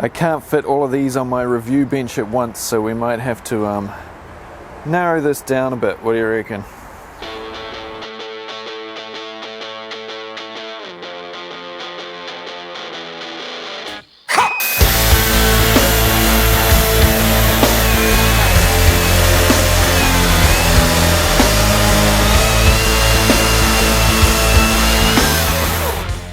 I can't fit all of these on my review bench at once, so we might have to narrow this down a bit. What do you reckon?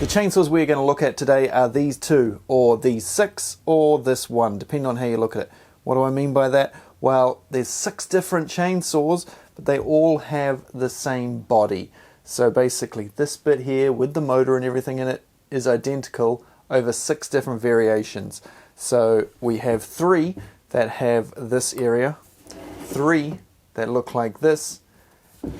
The chainsaws we're going to look at today are these two, or these six, or this one, depending on how you look at it. What do I mean by that? Well, there's 6 different chainsaws, but they all have the same body. So basically, this bit here with the motor and everything in it is identical over 6 different variations. So we have 3 that have this area, 3 that look like this,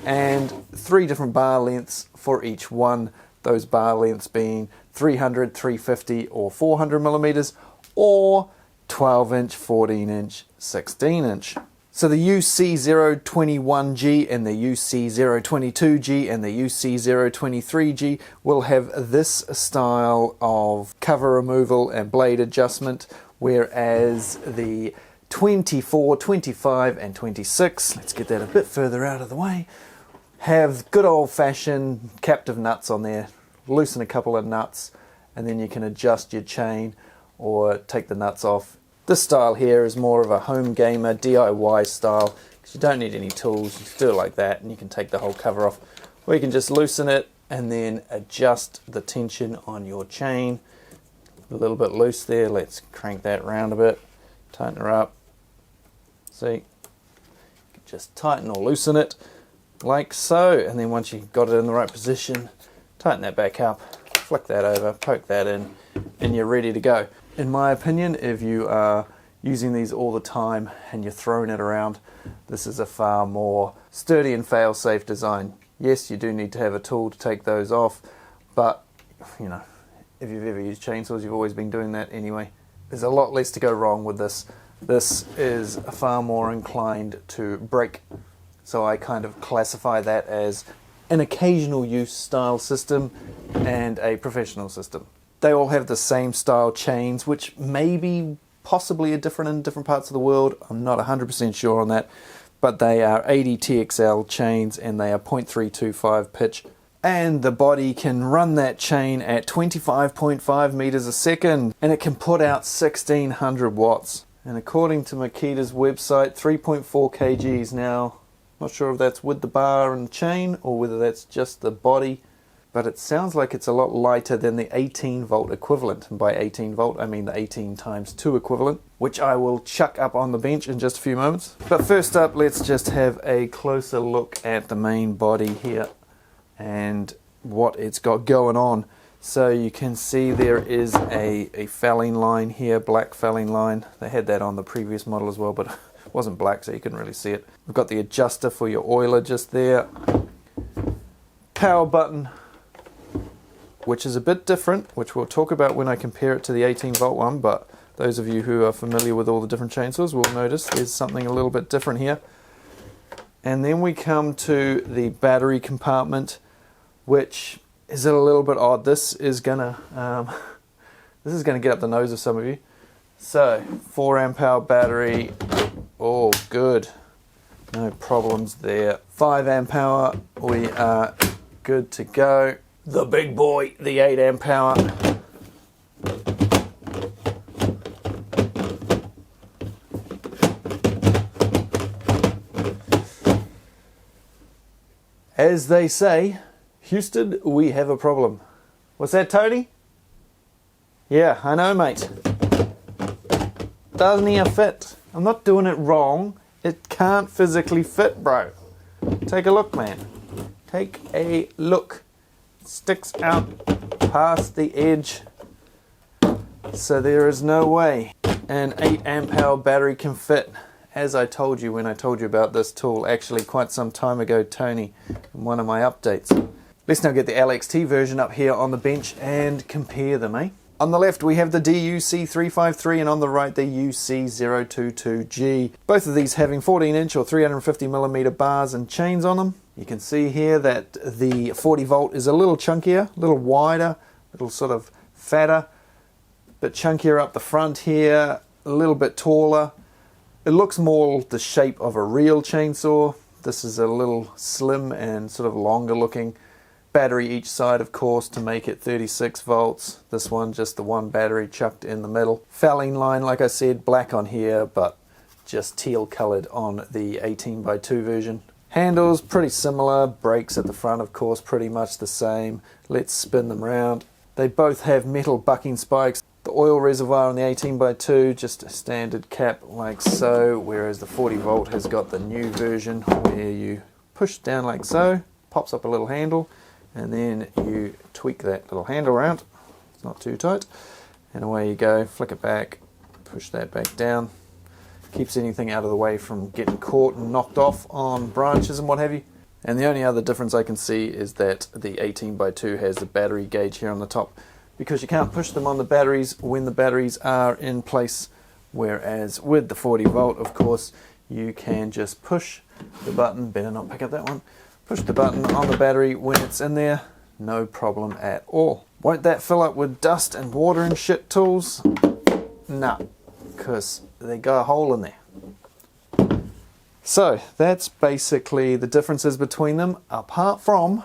and 3 different bar lengths for each one. Those bar lengths being 300, 350 or 400 millimeters, or 12 inch, 14 inch, 16 inch. So the UC021G and the UC022G and the UC023G will have this style of cover removal and blade adjustment, whereas the 24, 25 and 26, let's get that a bit further out of the way, have good old-fashioned captive nuts on there. Loosen a couple of nuts and then you can adjust your chain or take the nuts off. This style here is more of a home gamer DIY style because you don't need any tools. You just do it like that and you can take the whole cover off, or you can just loosen it and then adjust the tension on your chain. A little bit loose there. Let's crank that round a bit, tighten her up. See, you can just tighten or loosen it like so, and then once you've got it in the right position, tighten that back up, flick that over, poke that in, and you're ready to go. In my opinion, if you are using these all the time and you're throwing it around, this is a far more sturdy and fail-safe design. Yes, you do need to have a tool to take those off, but you know, if you've ever used chainsaws, you've always been doing that anyway. There's a lot less to go wrong with this. This is far more inclined to break. So I kind of classify that as an occasional use style system and a professional system. They all have the same style chains, which maybe possibly are different in different parts of the world. I'm not 100% sure on that, but they are 80 TXL chains and they are 0.325 pitch. And the body can run that chain at 25.5 meters a second, and it can put out 1600 watts. And according to Makita's website, 3.4 kgs now. Not sure if that's with the bar and chain or whether that's just the body, but it sounds like it's a lot lighter than the 18 volt equivalent. And by 18 volt I mean the 18 times 2 equivalent, which I will chuck up on the bench in just a few moments. But first up, let's just have a closer look at the main body here and what it's got going on. So you can see there is a felling line here, black felling line. They had that on the previous model as well, but it wasn't black, so you couldn't really see it. We've got the adjuster for your oiler just there. Power button, which is a bit different, which we'll talk about when I compare it to the 18 volt one, but those of you who are familiar with all the different chainsaws will notice there's something a little bit different here. And then we come to the battery compartment, which is a little bit odd. This is gonna get up the nose of some of you. So 4 amp hour battery, all good, no problems there. 5 amp hour, we are good to go. The big boy, the 8 amp hour. As they say, Houston, we have a problem. What's that, Tony? Yeah, I know, mate. Doesn't he fit? I'm not doing it wrong. It can't physically fit, bro. Take a look, man. Take a look. It sticks out past the edge. So there is no way an 8 amp hour battery can fit. As I told you when I told you about this tool, actually quite some time ago, Tony, in one of my updates. Let's now get the LXT version up here on the bench and compare them, eh? On the left we have the UC025G and on the right the UC022G. Both of these having 14 inch or 350mm bars and chains on them. You can see here that the 40 volt is a little chunkier, a little wider, a little sort of fatter. Bit chunkier up the front here, a little bit taller. It looks more the shape of a real chainsaw. This is a little slim and sort of longer looking. Battery each side, of course, to make it 36 volts. This one, just the one battery chucked in the middle. Felling line, like I said, black on here, but just teal colored on the 18x2 version. Handles, pretty similar. Brakes at the front, of course, pretty much the same. Let's spin them round. They both have metal bucking spikes. The oil reservoir on the 18x2, just a standard cap like so, whereas the 40 volt has got the new version where you push down like so, pops up a little handle, and then you tweak that little handle around. It's not too tight, and away you go. Flick it back, push that back down. Keeps anything out of the way from getting caught and knocked off on branches and what have you. And the only other difference I can see is that the 18x2 has the battery gauge here on the top, because you can't push them on the batteries when the batteries are in place, whereas with the 40 volt, of course, you can just push the button. Better not pick up that one. Push the button on the battery when it's in there, no problem at all. Won't that fill up with dust and water and shit, tools? Nah, because they got a hole in there. So that's basically the differences between them, apart from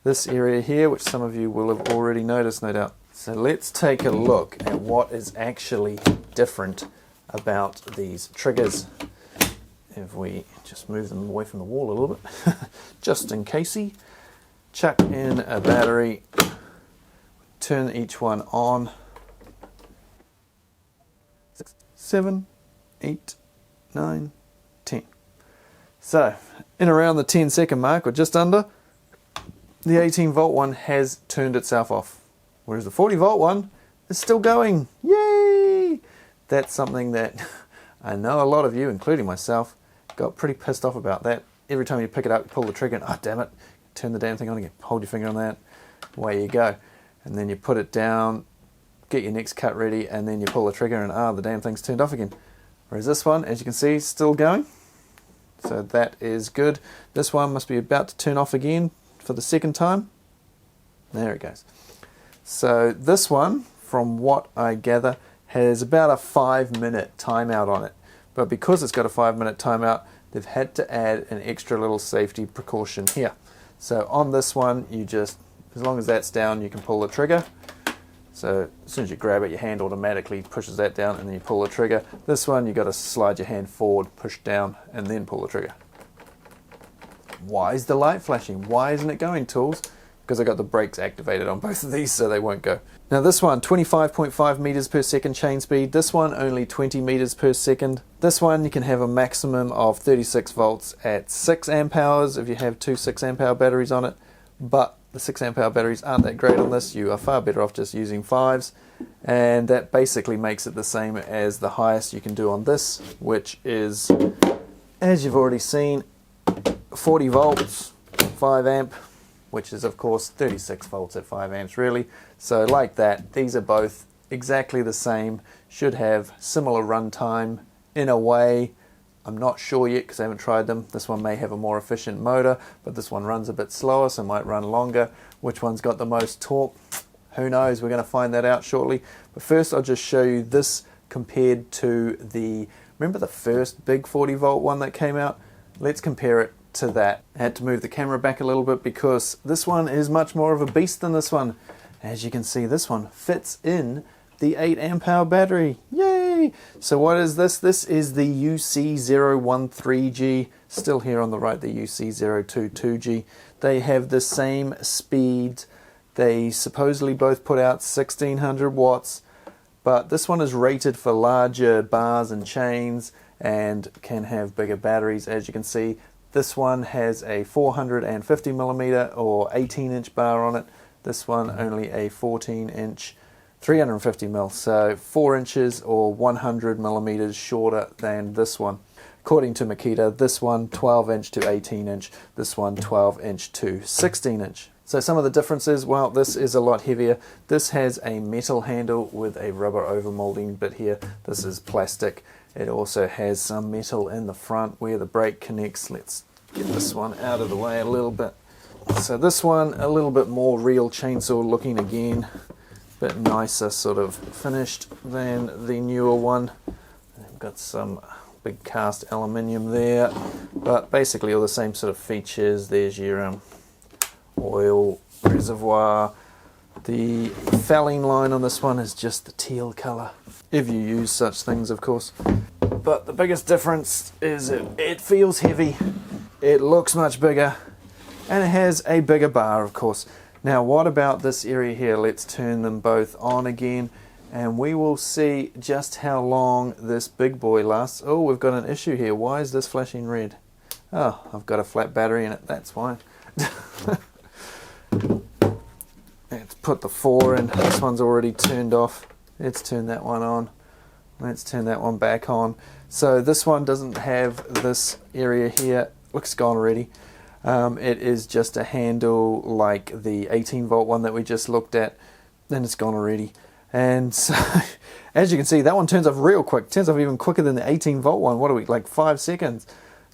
this area here, which some of you will have already noticed, no doubt. So let's take a look at what is actually different about these triggers. If we just move them away from the wall a little bit, just in casey, chuck in a battery, turn each one on. 6, 7, 8, 9, 10. So in around the 10-second mark, or just under, the 18 volt one has turned itself off, whereas the 40 volt one is still going. Yay! That's something that I know a lot of you, including myself, got pretty pissed off about. That every time you pick it up, you pull the trigger and, oh damn it, turn the damn thing on again, hold your finger on that, away you go. And then you put it down, get your next cut ready, and then you pull the trigger and the damn thing's turned off again. Whereas this one, as you can see, is still going. So that is good. This one must be about to turn off again for the second time. There it goes. So this one, from what I gather, has about a 5-minute timeout on it. But because it's got a 5-minute timeout, they've had to add an extra little safety precaution here. So on this one, you just, as long as that's down, you can pull the trigger. So as soon as you grab it, your hand automatically pushes that down and then you pull the trigger. This one, you've got to slide your hand forward, push down, and then pull the trigger. Why is the light flashing? Why isn't it going, tools? Because I got the brakes activated on both of these, so they won't go. Now this one, 25.5 meters per second chain speed. This one, only 20 meters per second. This one, you can have a maximum of 36 volts at 6 amp hours if you have two 6 amp hour batteries on it. But the 6 amp hour batteries aren't that great on this. You are far better off just using 5s. And that basically makes it the same as the highest you can do on this, which is, as you've already seen, 40 volts, 5 amp, which is of course 36 volts at 5 amps really. So like that, these are both exactly the same, should have similar runtime in a way. I'm not sure yet because I haven't tried them. This one may have a more efficient motor, but this one runs a bit slower, so might run longer. Which one's got the most torque? Who knows? We're going to find that out shortly. But first I'll just show you this compared to the, remember the first big 40 volt one that came out? Let's compare it to that. I had to move the camera back a little bit because this one is much more of a beast than this one. As you can see, this one fits in the 8 amp hour battery. Yay! So what is this? This is the UC013G, still here on the right, the UC022G. They have the same speed. They supposedly both put out 1600 watts, but this one is rated for larger bars and chains and can have bigger batteries. As you can see, this one has a 450 millimeter or 18-inch bar on it. This one only a 14-inch 350 mil, so 4 inches or 100 millimeters shorter than this one. According to Makita, this one 12-inch to 18-inch, this one 12-inch to 16-inch. So some of the differences, well, this is a lot heavier. This has a metal handle with a rubber overmolding bit here. This is plastic. It also has some metal in the front where the brake connects. Let's get this one out of the way a little bit. So this one, a little bit more real chainsaw looking again. bit nicer sort of finished than the newer one. I've got some big cast aluminium there, but basically all the same sort of features. There's your oil reservoir. The fouling line on this one is just the teal colour, if you use such things, of course. But the biggest difference is it feels heavy, it looks much bigger, and it has a bigger bar, of course. Now, what about this area here? Let's turn them both on again, and we will see just how long this big boy lasts. Oh, we've got an issue here. Why is this flashing red? Oh, I've got a flat battery in it, that's why. Let's put the 4 in. This one's already turned off. Let's turn that one on. Let's turn that one back on. So this one doesn't have this area here. Looks gone already. It is just a handle like the 18 volt one that we just looked at. Then it's gone already. And so, as you can see, that one turns off real quick. Turns off even quicker than the 18 volt one. What are we, like 5 seconds?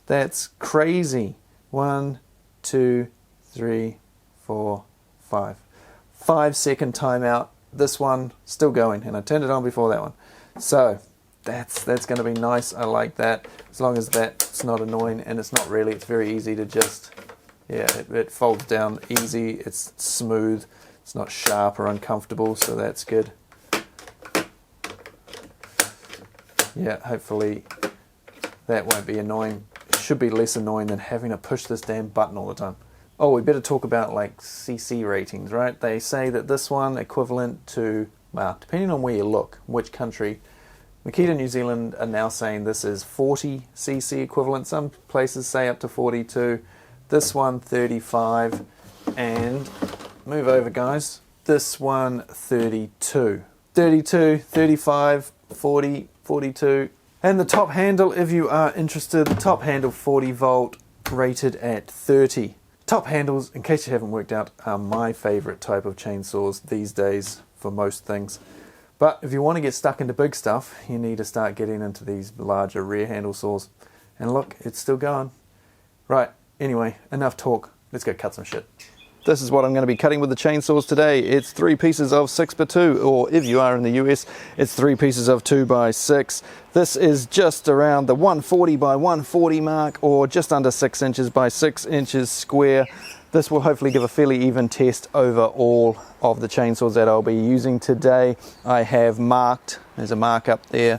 That's crazy. 1, 2, 3, 4, 5. 5-second timeout. This one still going, and I turned it on before that one. So that's going to be nice. I like that, as long as that's not annoying, and it's not really. It's very easy to just, yeah, it folds down easy. It's smooth. It's not sharp or uncomfortable, so that's good. Yeah, hopefully that won't be annoying. It should be less annoying than having to push this damn button all the time. Oh, we better talk about like CC ratings, right? They say that this one equivalent to, well, depending on where you look, which country, Makita New Zealand are now saying this is 40 CC equivalent. Some places say up to 42. This one 35, and move over guys, this one 32. 32, 35, 40, 42. And the top handle, if you are interested, the top handle 40 volt, rated at 30. Top handles, in case you haven't worked out, are my favourite type of chainsaws these days for most things. But if you want to get stuck into big stuff, you need to start getting into these larger rear handle saws. And look, it's still going. Right, anyway, enough talk. Let's go cut some shit. This is what I'm going to be cutting with the chainsaws today. It's 3 pieces of 6x2, or if you are in the US, it's 3 pieces of 2x6. This is just around the 140 by 140 mark, or just under 6 inches by 6 inches square. This will hopefully give a fairly even test over all of the chainsaws that I'll be using today. I have marked, there's a mark up there,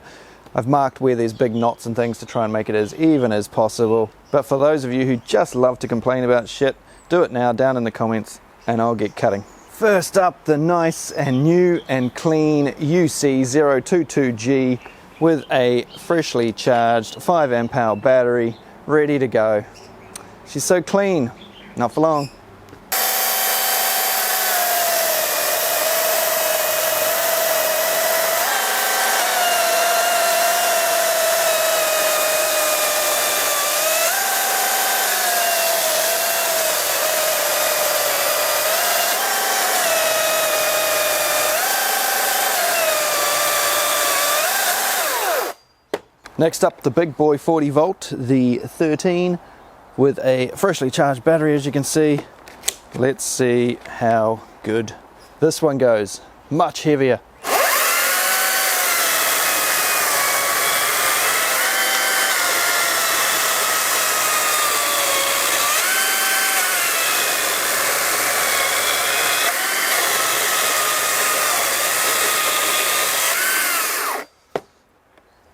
I've marked where there's big knots and things to try and make it as even as possible. But for those of you who just love to complain about shit, do it now down in the comments and I'll get cutting. First up, the nice and new and clean UC025G with a freshly charged 5 amp hour battery ready to go. She's so clean, not for long. Next up, the big boy 40 volt, the 13 with a freshly charged battery, as you can see. Let's see how good this one goes. Much heavier.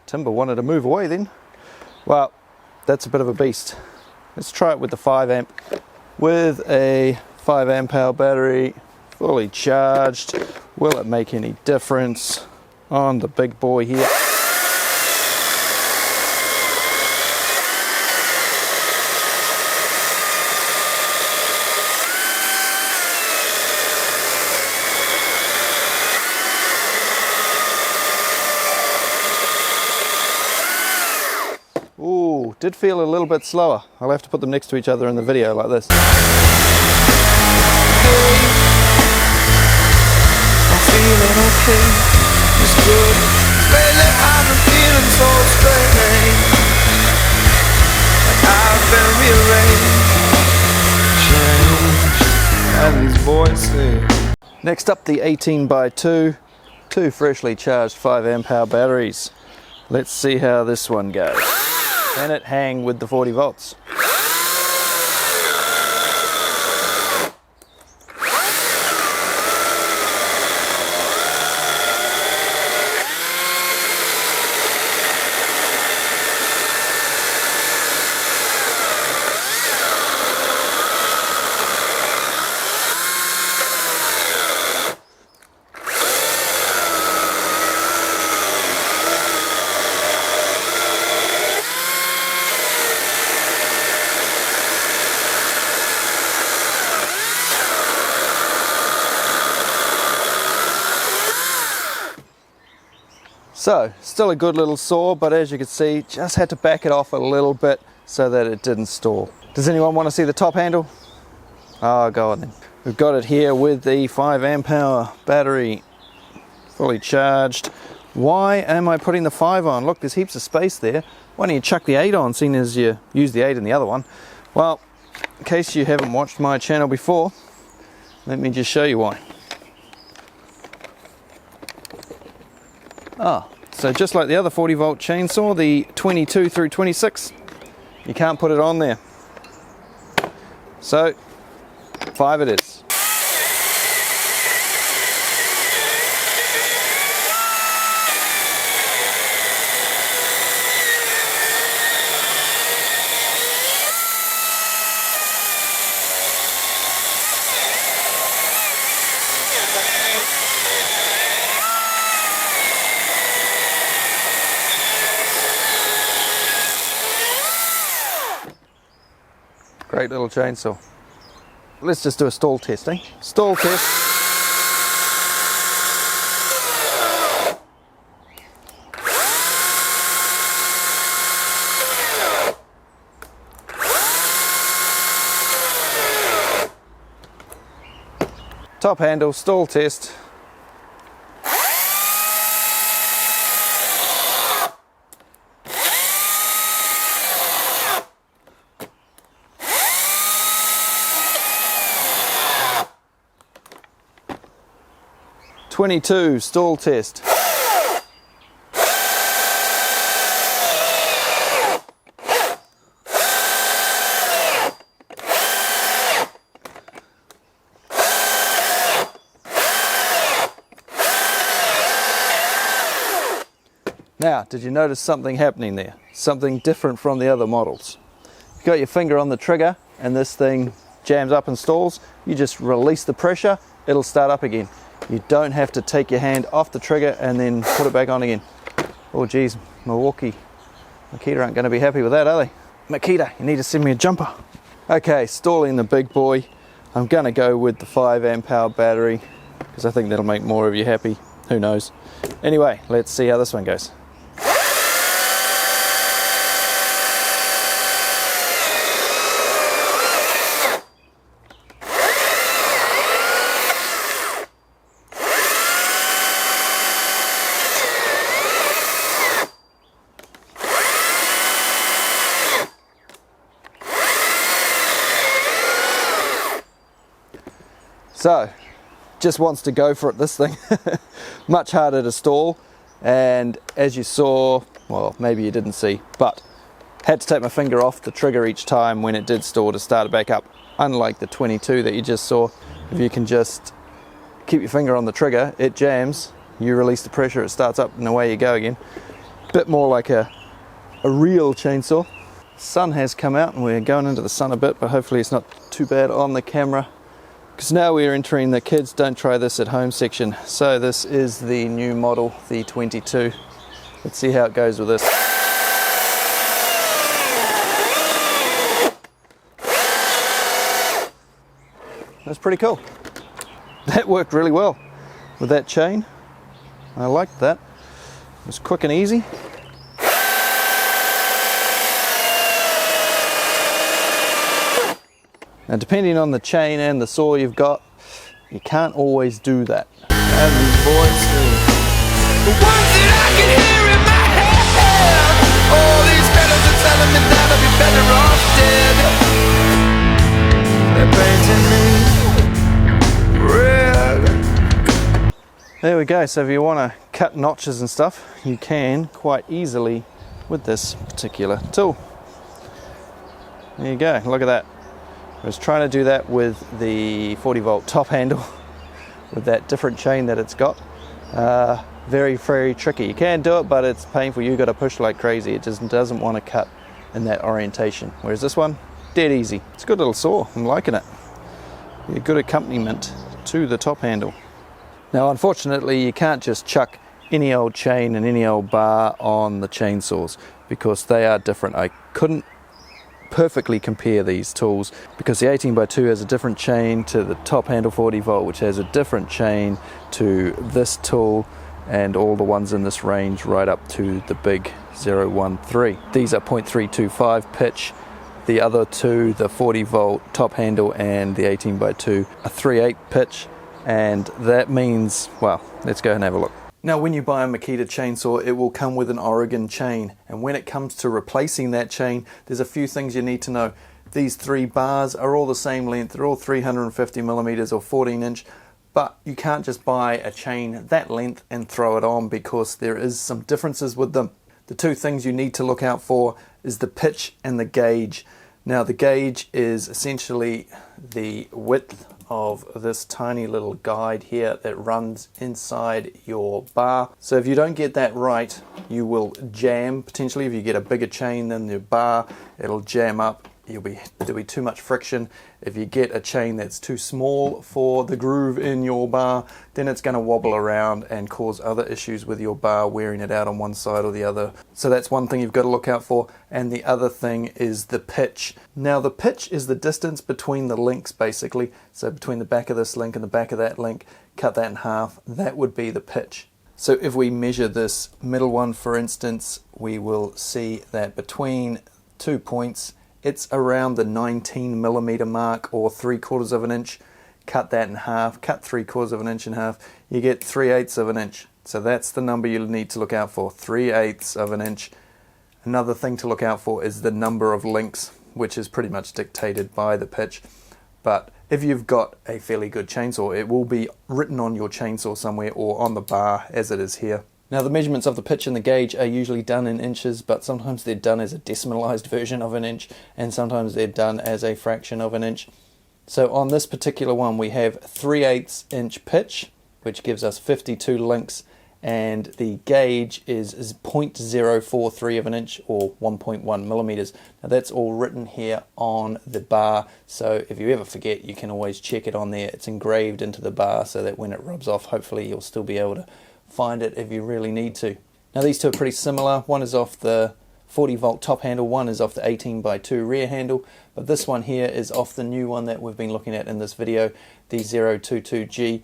Timber wanted to move away then. Well, that's a bit of a beast. Let's try it with the 5 amp. With a 5 amp hour battery, fully charged. Will it make any difference on the big boy here? Ooh, did feel a little bit slower. I'll have to put them next to each other in the video like this. I'm feeling okay, it's good. Lately I've been feeling so strange, like I've been rearranged, changed by these voices. Next up, the 18x2, two freshly charged 5 amp hour batteries. Let's see how this one goes. Can it hang with the 40 volts? So, still a good little saw, but as you can see, just had to back it off a little bit so that it didn't stall. Does anyone want to see the top handle? Oh, go on then. We've got it here with the 5 amp hour battery, fully charged. Why am I putting the 5 on? Look, there's heaps of space there. Why don't you chuck the 8 on, seeing as you use the 8 in the other one? Well, in case you haven't watched my channel before, let me just show you why. So just like the other 40 volt chainsaw, the 22 through 26, you can't put it on there. So 5 it is. Great little chainsaw. Let's just do a stall test, eh? Stall test. Top handle, stall test. .22 stall test. Now, did you notice something happening there? Something different from the other models. You got your finger on the trigger and this thing jams up and stalls. You just release the pressure, it'll start up again. You don't have to take your hand off the trigger and then put it back on again. Oh geez, Makita aren't going to be happy with that, are they? Makita, you need to send me a jumper. Okay, stalling the big boy. I'm going to go with the 5 amp hour battery because I think that'll make more of you happy. Who knows? Anyway, let's see how this one goes. So, just wants to go for it, this thing. Much harder to stall, and as you saw, well, maybe you didn't see, but had to take my finger off the trigger each time when it did stall to start it back up. Unlike the 22 that you just saw, if you can just keep your finger on the trigger, it jams, you release the pressure, it starts up, and away you go again. Bit more like a real chainsaw. Sun has come out and we're going into the sun a bit, but hopefully it's not too bad on the camera. Because now we're entering the kids don't try this at home section. So this is the new model, the 22. Let's see how it goes with this. That's pretty cool. That worked really well with that chain. I liked that. It was quick and easy. Now, depending on the chain and the saw you've got, you can't always do that. And these voices, the ones that I can hear in my head, all these fellas are telling me that I'll be better off dead. They're painting me red. There we go. So if you want to cut notches and stuff, you can quite easily with this particular tool. There you go, look at that. I was trying to do that with the 40 volt top handle with that different chain that it's got. Very, very tricky. You can do it, but it's painful. You've got to push like crazy. It just doesn't want to cut in that orientation. Whereas this one, dead easy. It's a good little saw. I'm liking it. A good accompaniment to the top handle. Now, unfortunately, you can't just chuck any old chain and any old bar on the chainsaws because they are different. I couldn't perfectly compare these tools because the 18x2 has a different chain to the top handle 40 volt, which has a different chain to this tool and all the ones in this range right up to the big 013. These are 0.325 pitch. The other two, the 40 volt top handle and the 18x2, are 3/8 pitch. And that means, well, let's go and have a look. Now, when you buy a Makita chainsaw, it will come with an Oregon chain. And when it comes to replacing that chain, there's a few things you need to know. These 3 bars are all the same length. They're all 350 millimeters or 14 inch. But you can't just buy a chain that length and throw it on because there is some differences with them. The 2 things you need to look out for is the pitch and the gauge. Now, the gauge is essentially the width of this tiny little guide here that runs inside your bar. So if you don't get that right, you will jam. Potentially, if you get a bigger chain than the bar, it'll jam up. There'll be too much friction. If you get a chain that's too small for the groove in your bar, then it's going to wobble around and cause other issues with your bar, wearing it out on one side or the other. So that's one thing you've got to look out for. And the other thing is the pitch. Now, the pitch is the distance between the links, basically. So between the back of this link and the back of that link, cut that in half. That would be the pitch. So if we measure this middle one, for instance, we will see that between 2 points, it's around the 19 millimeter mark or 3/4 of an inch. Cut that in half, cut 3/4 of an inch in half, you get 3/8 of an inch. So that's the number you'll need to look out for, 3/8 of an inch. Another thing to look out for is the number of links, which is pretty much dictated by the pitch. But if you've got a fairly good chainsaw, it will be written on your chainsaw somewhere or on the bar as it is here. Now, the measurements of the pitch and the gauge are usually done in inches, but sometimes they're done as a decimalized version of an inch, and sometimes they're done as a fraction of an inch. So on this particular one, we have 3/8 inch pitch, which gives us 52 links, and the gauge is 0.043 of an inch or 1.1 millimeters. Now, that's all written here on the bar, so if you ever forget, you can always check it on there. It's engraved into the bar so that when it rubs off, hopefully you'll still be able to find it if you really need to. Now, these two are pretty similar. One is off the 40 volt top handle, one is off the 18x2 rear handle, but this one here is off the new one that we've been looking at in this video, the 022G,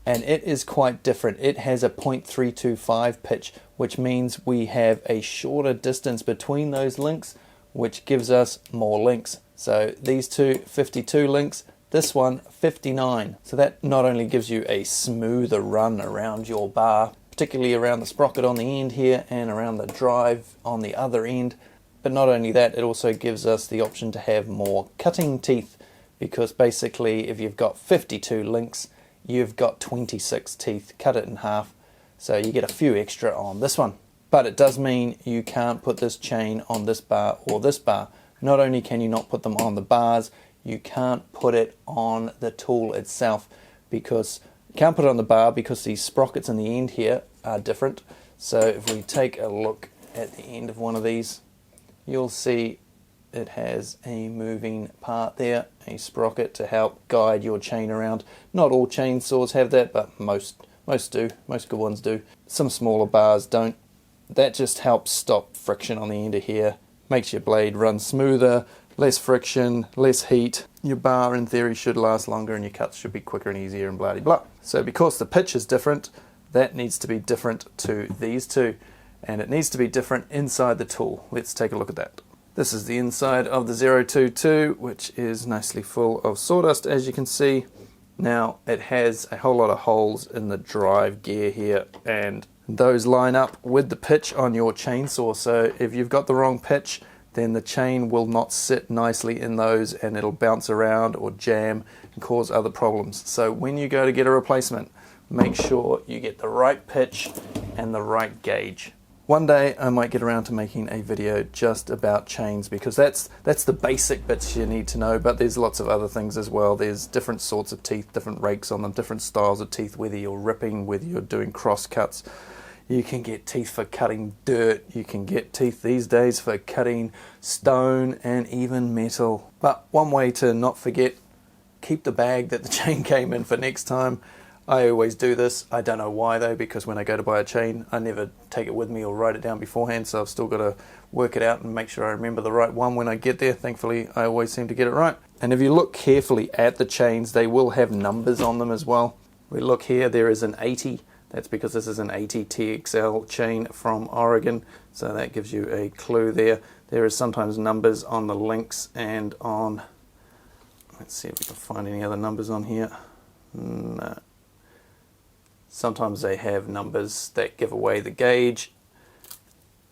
and it is quite different. It has a 0.325 pitch, which means we have a shorter distance between those links, which gives us more links. So these two, 52 links, this one 59. So that not only gives you a smoother run around your bar, particularly around the sprocket on the end here and around the drive on the other end, but not only that, it also gives us the option to have more cutting teeth, because basically if you've got 52 links, you've got 26 teeth. Cut it in half, so you get a few extra on this one. But it does mean you can't put this chain on this bar or this bar. Not only can you not put them on the bars, you can't put it on the tool itself, because you can't put it on the bar because these sprockets in the end here are different. So if we take a look at the end of one of these, you'll see it has a moving part there, a sprocket to help guide your chain around. Not all chainsaws have that, but most do, most good ones do. Some smaller bars don't. That just helps stop friction on the end of here, makes your blade run smoother, less friction, less heat. Your bar in theory should last longer and your cuts should be quicker and easier and blah de blah. So because the pitch is different, that needs to be different to these two, and it needs to be different inside the tool. Let's take a look at that. This is the inside of the 022, which is nicely full of sawdust, as you can see. Now, it has a whole lot of holes in the drive gear here, and those line up with the pitch on your chainsaw. So if you've got the wrong pitch, then the chain will not sit nicely in those, and it'll bounce around or jam and cause other problems. So when you go to get a replacement, make sure you get the right pitch and the right gauge. One day I might get around to making a video just about chains, because that's the basic bits you need to know, but there's lots of other things as well. There's different sorts of teeth, different rakes on them, different styles of teeth, whether you're ripping, whether you're doing cross cuts. You can get teeth for cutting dirt, you can get teeth these days for cutting stone and even metal. But one way to not forget, keep the bag that the chain came in for next time. I always do this. I don't know why though, because when I go to buy a chain, I never take it with me or write it down beforehand, so I've still got to work it out and make sure I remember the right one when I get there. Thankfully, I always seem to get it right. And if you look carefully at the chains, they will have numbers on them as well. We look here, there is an 80. That's because this is an 80 TXL chain from Oregon, so that gives you a clue there. There is sometimes numbers on the links and on, let's see if we can find any other numbers on here. No. Sometimes they have numbers that give away the gauge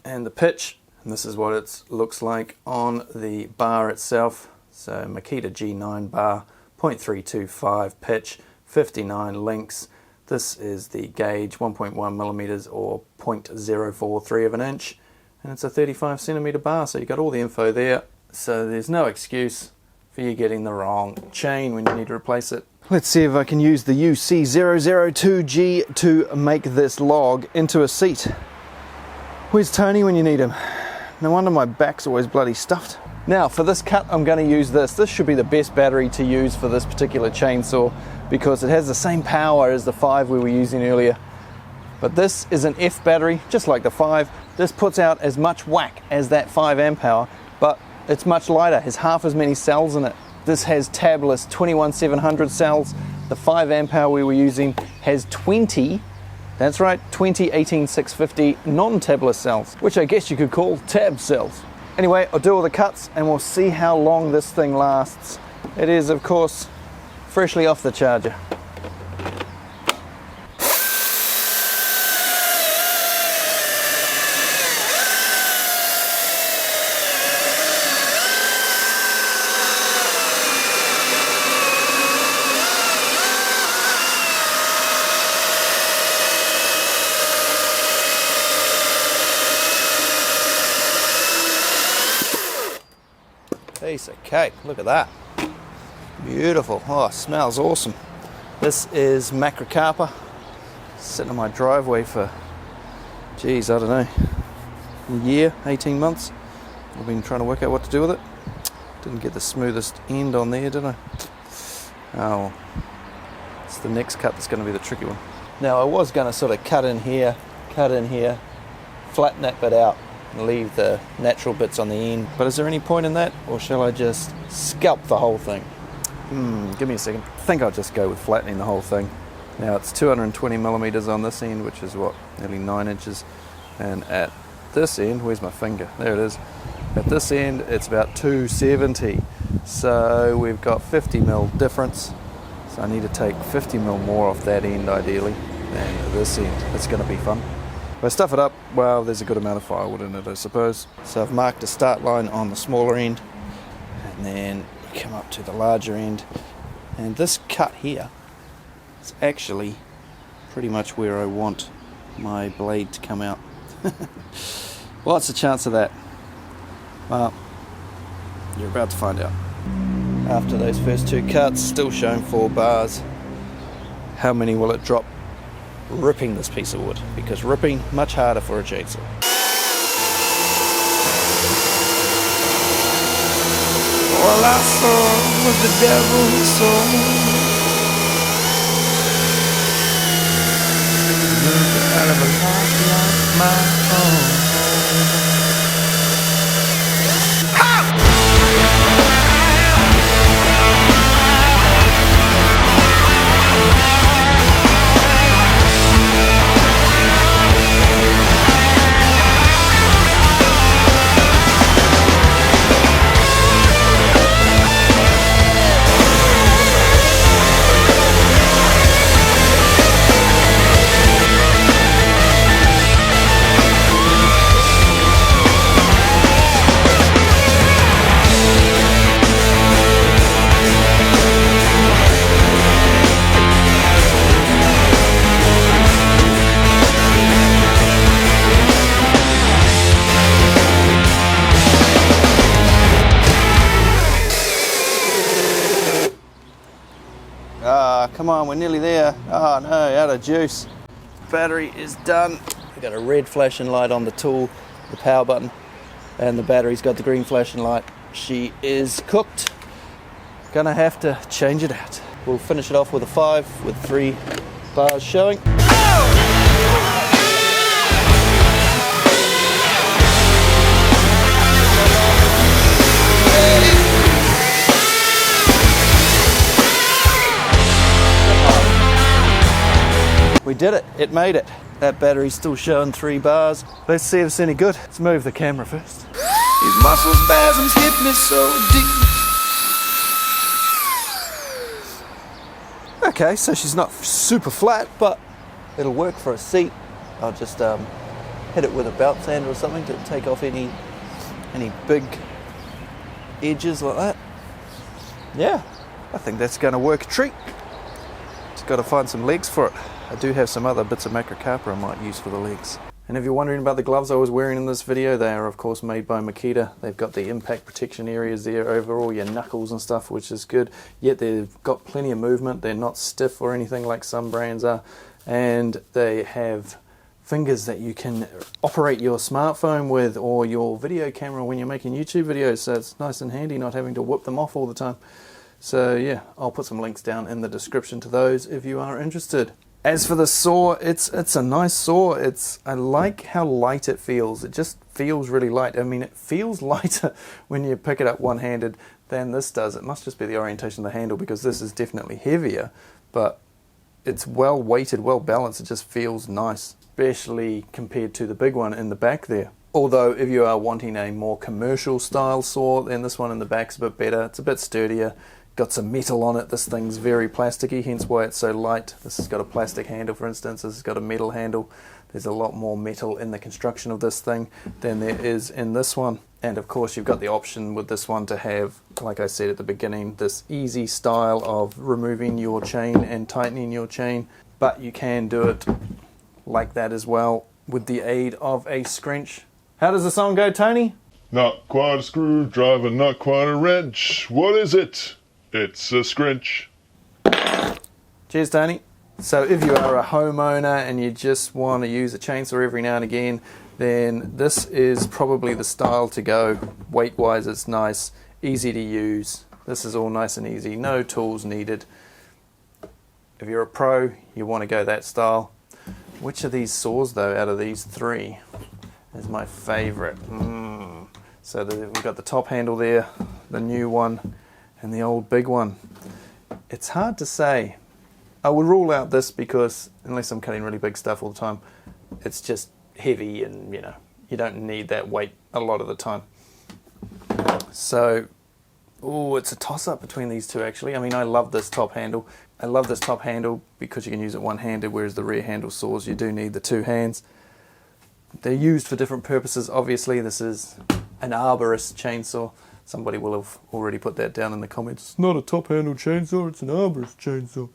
and the pitch, and this is what it looks like on the bar itself. So Makita G9 bar, 0.325 pitch, 59 links. This is the gauge, 1.1 millimeters or 0.043 of an inch, and it's a 35 centimeter bar, so you got all the info there. So there's no excuse for you getting the wrong chain when you need to replace it. Let's see if I can use the UC025G to make this log into a seat. Where's Tony when you need him? No wonder my back's always bloody stuffed. Now for this cut I'm going to use this. This should be the best battery to use for this particular chainsaw, because it has the same power as the 5 we were using earlier. But this is an F battery, just like the 5. This puts out as much whack as that 5 amp hour, but it's much lighter, has half as many cells in it. This has tabless 21700 cells. The 5 amp hour we were using has 20, that's right, 20 18650 non-tabless cells, which I guess you could call tab cells. Anyway, I'll do all the cuts and we'll see how long this thing lasts. It is, of course, freshly off the charger. Piece of cake, look at that. Beautiful. Oh, it smells awesome. This is Macrocarpa. Sitting in my driveway for, geez, I don't know, a year, 18 months. I've been trying to work out what to do with it. Didn't get the smoothest end on there, did I? Oh, it's the next cut that's going to be the tricky one. Now I was going to sort of cut in here, flatten that bit out, and leave the natural bits on the end. But is there any point in that, or shall I just scalp the whole thing? Give me a second. I think I'll just go with flattening the whole thing. Now it's 220 millimeters on this end, which is what, nearly 9 inches. And at this end, where's my finger? There it is. At this end, it's about 270. So we've got 50 mil difference. So I need to take 50 mil more off that end ideally than this end. It's going to be fun. If I stuff it up, well, there's a good amount of firewood in it, I suppose. So I've marked a start line on the smaller end, and then come up to the larger end. And this cut here is actually pretty much where I want my blade to come out. What's the chance of that? Well, you're about to find out. After those first 2 cuts, still showing 4 bars. How many will it drop ripping this piece of wood? Because ripping, much harder for a chainsaw. All I saw was the devil's soul. Out of a life like my own. Come on, we're nearly there. Oh no, out of juice. Battery is done. We've got a red flashing light on the tool, the power button, and the battery's got the green flashing light. She is cooked. Gonna have to change it out. We'll finish it off with a 5 with 3 bars showing. We did it, it made it. That battery's still showing 3 bars. Let's see if it's any good. Let's move the camera first. These muscle spasms hit me so deep. Okay, so she's not super flat, but it'll work for a seat. I'll just hit it with a belt sander or something to take off any big edges like that. Yeah, I think that's gonna work a treat. Just gotta find some legs for it. I do have some other bits of macrocarpa I might use for the legs. And if you're wondering about the gloves I was wearing in this video, they are of course made by Makita. They've got the impact protection areas there over all your knuckles and stuff, which is good. Yet they've got plenty of movement. They're not stiff or anything like some brands are. And they have fingers that you can operate your smartphone with or your video camera when you're making YouTube videos. So it's nice and handy not having to whip them off all the time. So yeah, I'll put some links down in the description to those if you are interested. As for the saw, it's a nice saw. I like how light it feels. It just feels really light. I mean, it feels lighter when you pick it up one-handed than this does. It must just be the orientation of the handle, because this is definitely heavier, but it's well weighted, well balanced. It just feels nice, especially compared to the big one in the back there. Although if you are wanting a more commercial style saw, then this one in the back's a bit better. It's a bit sturdier. Got some metal on it. This thing's very plasticky, hence why it's so light. This has got a plastic handle, for instance. This has got a metal handle. There's a lot more metal in the construction of this thing than there is in this one. And of course you've got the option with this one to have, like I said at the beginning, this easy style of removing your chain and tightening your chain. But you can do it like that as well with the aid of a scrunch. How does the song go, Tony? Not quite a screwdriver, not quite a wrench. What is it? It's a scrunch. Cheers, Tony. So if you are a homeowner and you just want to use a chainsaw every now and again, then this is probably the style to go. Weight-wise, it's nice, easy to use. This is all nice and easy, no tools needed. If you're a pro, you want to go that style. Which of these saws, though, out of these 3 is my favorite? So we've got the top handle there, the new one, and the old big one. It's hard to say. I would rule out this because unless I'm cutting really big stuff all the time, it's just heavy and you don't need that weight a lot of the time. So, it's a toss-up between these two actually. I mean, I love this top handle. I love this top handle because you can use it one-handed, whereas the rear handle saws you do need the 2 hands. They're used for different purposes. Obviously, this is an arborist chainsaw. Somebody will have already put that down in the comments. It's not a top-handle chainsaw, it's an arborist chainsaw.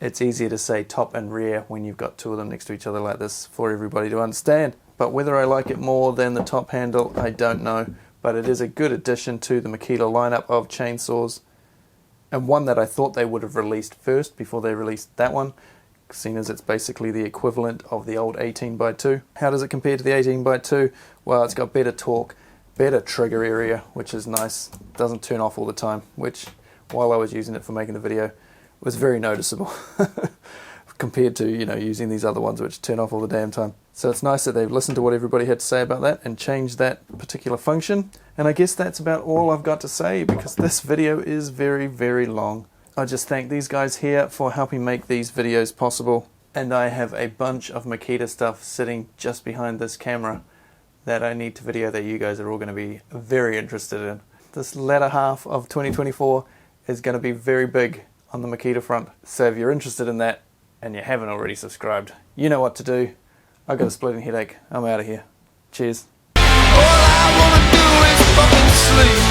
It's easier to say top and rear when you've got 2 of them next to each other like this for everybody to understand. But whether I like it more than the top handle, I don't know. But it is a good addition to the Makita lineup of chainsaws. And one that I thought they would have released first before they released that one, seeing as it's basically the equivalent of the old 18x2. How does it compare to the 18x2? Well, it's got better torque, better trigger area, which is nice. Doesn't turn off all the time, which while I was using it for making the video was very noticeable compared to using these other ones which turn off all the damn time. So it's nice that they've listened to what everybody had to say about that and changed that particular function. And I guess that's about all I've got to say, because this video is very, very long. I just thank these guys here for helping make these videos possible. And I have a bunch of Makita stuff sitting just behind this camera that I need to video that you guys are all going to be very interested in. This latter half of 2024 is going to be very big on the Makita front. So if you're interested in that and you haven't already subscribed, you know what to do. I've got a splitting headache. I'm out of here. Cheers. All I wanna do is fucking sleep.